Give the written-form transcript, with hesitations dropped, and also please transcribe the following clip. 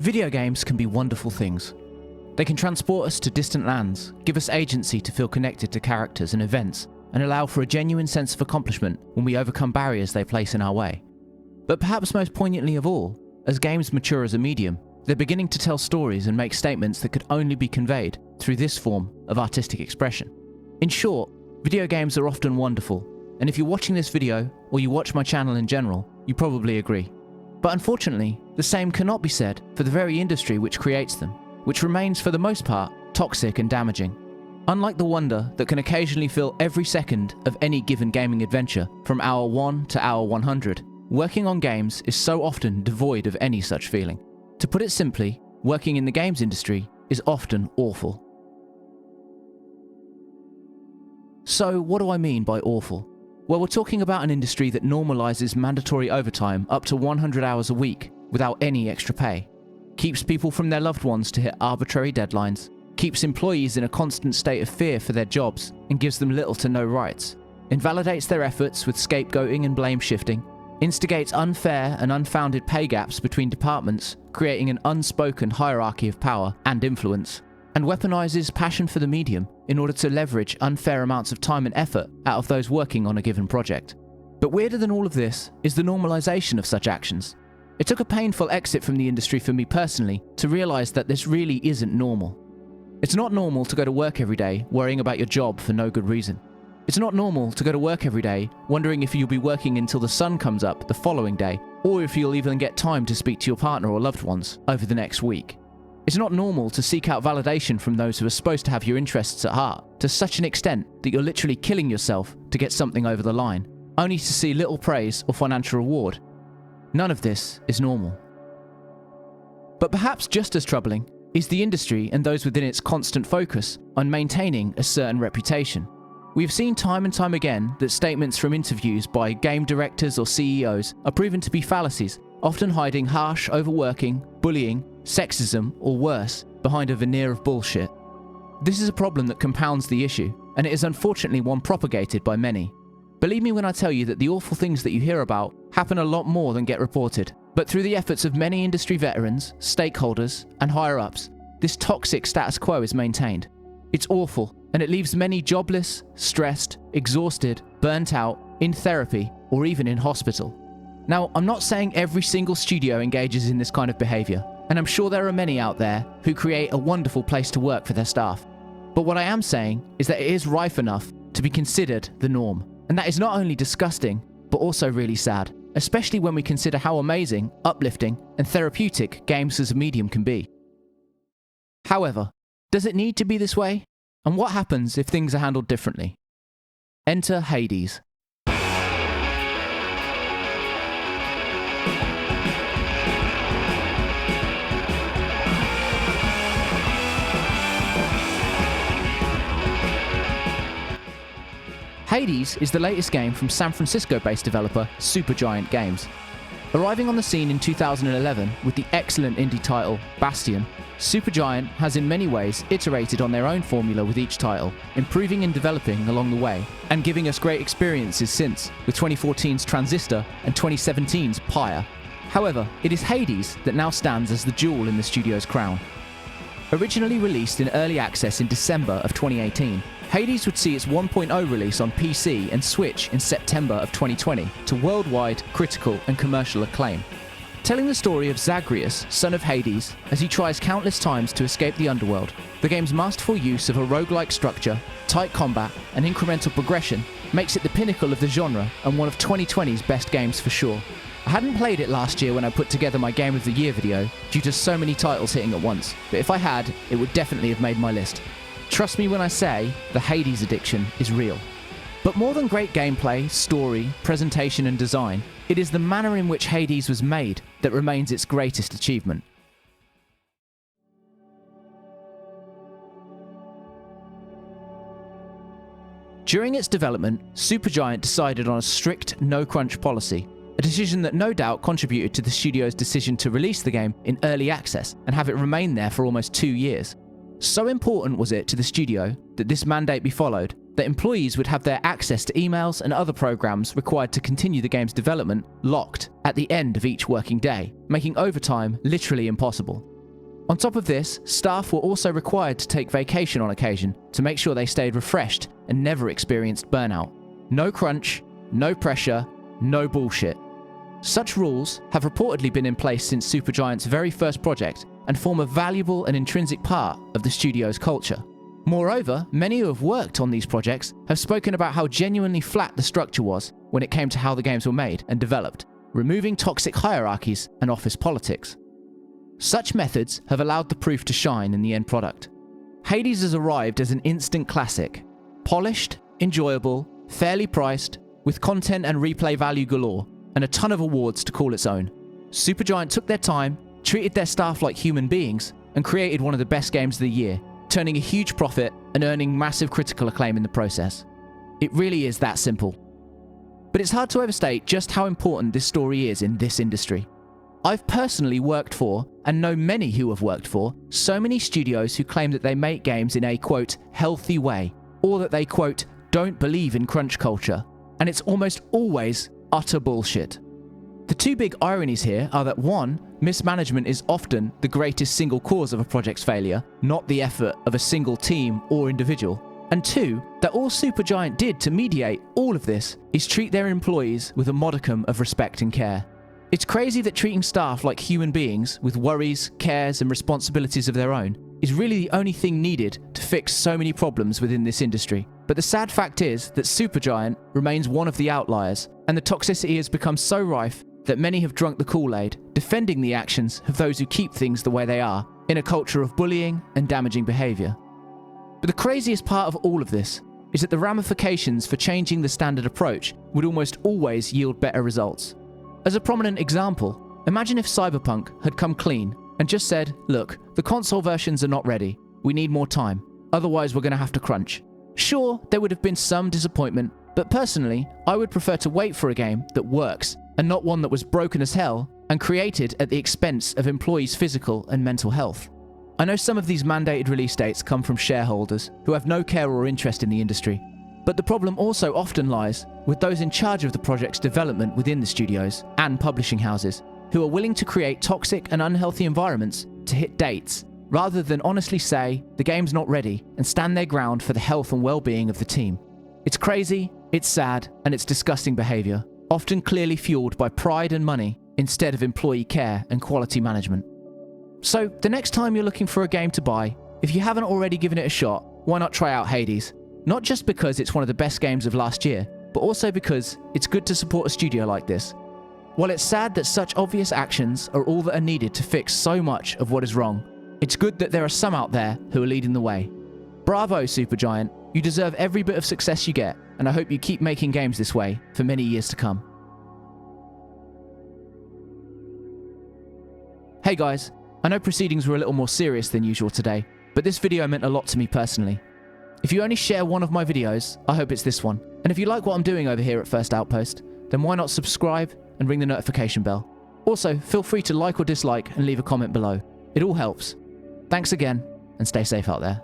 Video games can be wonderful things. They can transport us to distant lands, give us agency to feel connected to characters and events, and allow for a genuine sense of accomplishment when we overcome barriers they place in our way. But perhaps most poignantly of all, as games mature as a medium, they're beginning to tell stories and make statements that could only be conveyed through this form of artistic expression. In short, video games are often wonderful, and if you're watching this video, or you watch my channel in general, you probably agree. But unfortunately, the same cannot be said for the very industry which creates them, which remains for the most part toxic and damaging. Unlike the wonder that can occasionally fill every second of any given gaming adventure from hour 1 to hour 100, working on games is so often devoid of any such feeling. To put it simply, working in the games industry is often awful. So what do I mean by awful? Well, we're talking about an industry that normalizes mandatory overtime up to 100 hours a week without any extra pay, keeps people from their loved ones to hit arbitrary deadlines, keeps employees in a constant state of fear for their jobs and gives them little to no rights, invalidates their efforts with scapegoating and blame shifting, instigates unfair and unfounded pay gaps between departments, creating an unspoken hierarchy of power and influence, and weaponizes passion for the medium in order to leverage unfair amounts of time and effort out of those working on a given project. But weirder than all of this is the normalization of such actions. It took a painful exit from the industry for me personally to realize that this really isn't normal. It's not normal to go to work every day worrying about your job for no good reason. It's not normal to go to work every day wondering if you'll be working until the sun comes up the following day, or if you'll even get time to speak to your partner or loved ones over the next week. It's not normal to seek out validation from those who are supposed to have your interests at heart to such an extent that you're literally killing yourself to get something over the line, only to see little praise or financial reward. None of this is normal. But perhaps just as troubling is the industry and those within its constant focus on maintaining a certain reputation. We've seen time and time again that statements from interviews by game directors or CEOs are proven to be fallacies, often hiding harsh overworking, bullying, sexism, or worse, behind a veneer of bullshit. This is a problem that compounds the issue, and it is unfortunately one propagated by many. Believe me when I tell you that the awful things that you hear about happen a lot more than get reported. But through the efforts of many industry veterans, stakeholders, and higher-ups, this toxic status quo is maintained. It's awful, and it leaves many jobless, stressed, exhausted, burnt out, in therapy, or even in hospital. Now, I'm not saying every single studio engages in this kind of behavior, and I'm sure there are many out there who create a wonderful place to work for their staff. But what I am saying is that it is rife enough to be considered the norm. And that is not only disgusting, but also really sad, especially when we consider how amazing, uplifting, and therapeutic games as a medium can be. However, does it need to be this way? And what happens if things are handled differently? Enter Hades. Hades is the latest game from San Francisco-based developer Supergiant Games. Arriving on the scene in 2011 with the excellent indie title Bastion, Supergiant has in many ways iterated on their own formula with each title, improving and developing along the way, and giving us great experiences since, with 2014's Transistor and 2017's Pyre. However, it is Hades that now stands as the jewel in the studio's crown. Originally released in early access in December of 2018, Hades would see its 1.0 release on PC and Switch in September of 2020 to worldwide critical and commercial acclaim. Telling the story of Zagreus, son of Hades, as he tries countless times to escape the underworld, the game's masterful use of a roguelike structure, tight combat, and incremental progression makes it the pinnacle of the genre and one of 2020's best games for sure. I hadn't played it last year when I put together my Game of the Year video due to so many titles hitting at once, but if I had, it would definitely have made my list. Trust me when I say, the Hades addiction is real. But more than great gameplay, story, presentation and design, it is the manner in which Hades was made that remains its greatest achievement. During its development, Supergiant decided on a strict no-crunch policy, a decision that no doubt contributed to the studio's decision to release the game in early access and have it remain there for almost 2 years. So important was it to the studio that this mandate be followed, that employees would have their access to emails and other programs required to continue the game's development locked at the end of each working day, making overtime literally impossible. On top of this, staff were also required to take vacation on occasion to make sure they stayed refreshed and never experienced burnout. No crunch, no pressure, no bullshit. Such rules have reportedly been in place since Supergiant's very first project and form a valuable and intrinsic part of the studio's culture. Moreover, many who have worked on these projects have spoken about how genuinely flat the structure was when it came to how the games were made and developed, removing toxic hierarchies and office politics. Such methods have allowed the proof to shine in the end product. Hades has arrived as an instant classic, polished, enjoyable, fairly priced, with content and replay value galore, and a ton of awards to call its own. Supergiant took their time, treated their staff like human beings, and created one of the best games of the year, turning a huge profit and earning massive critical acclaim in the process. It really is that simple. But it's hard to overstate just how important this story is in this industry. I've personally worked for, and know many who have worked for, so many studios who claim that they make games in a, quote, healthy way, or that they, quote, don't believe in crunch culture, and it's almost always utter bullshit. The two big ironies here are that one, mismanagement is often the greatest single cause of a project's failure, not the effort of a single team or individual, and two, that all Supergiant did to mediate all of this is treat their employees with a modicum of respect and care. It's crazy that treating staff like human beings with worries, cares, and responsibilities of their own is really the only thing needed to fix so many problems within this industry. But the sad fact is that Supergiant remains one of the outliers, and the toxicity has become so rife that many have drunk the Kool-Aid, defending the actions of those who keep things the way they are, in a culture of bullying and damaging behaviour. But the craziest part of all of this is that the ramifications for changing the standard approach would almost always yield better results. As a prominent example, imagine if Cyberpunk had come clean and just said, look, the console versions are not ready, we need more time, otherwise we're going to have to crunch. Sure, there would have been some disappointment, but personally, I would prefer to wait for a game that works, and not one that was broken as hell and created at the expense of employees' physical and mental health. I know some of these mandated release dates come from shareholders who have no care or interest in the industry, but the problem also often lies with those in charge of the project's development within the studios and publishing houses, who are willing to create toxic and unhealthy environments to hit dates, rather than honestly say the game's not ready and stand their ground for the health and well-being of the team. It's crazy, it's sad, and it's disgusting behaviour, often clearly fueled by pride and money instead of employee care and quality management. So, the next time you're looking for a game to buy, if you haven't already given it a shot, why not try out Hades? Not just because it's one of the best games of last year, but also because it's good to support a studio like this. While it's sad that such obvious actions are all that are needed to fix so much of what is wrong, it's good that there are some out there who are leading the way. Bravo, Supergiant. You deserve every bit of success you get, and I hope you keep making games this way for many years to come. Hey guys, I know proceedings were a little more serious than usual today, but this video meant a lot to me personally. If you only share one of my videos, I hope it's this one. And if you like what I'm doing over here at First Outpost, then why not subscribe and ring the notification bell? Also, feel free to like or dislike and leave a comment below. It all helps. Thanks again, and stay safe out there.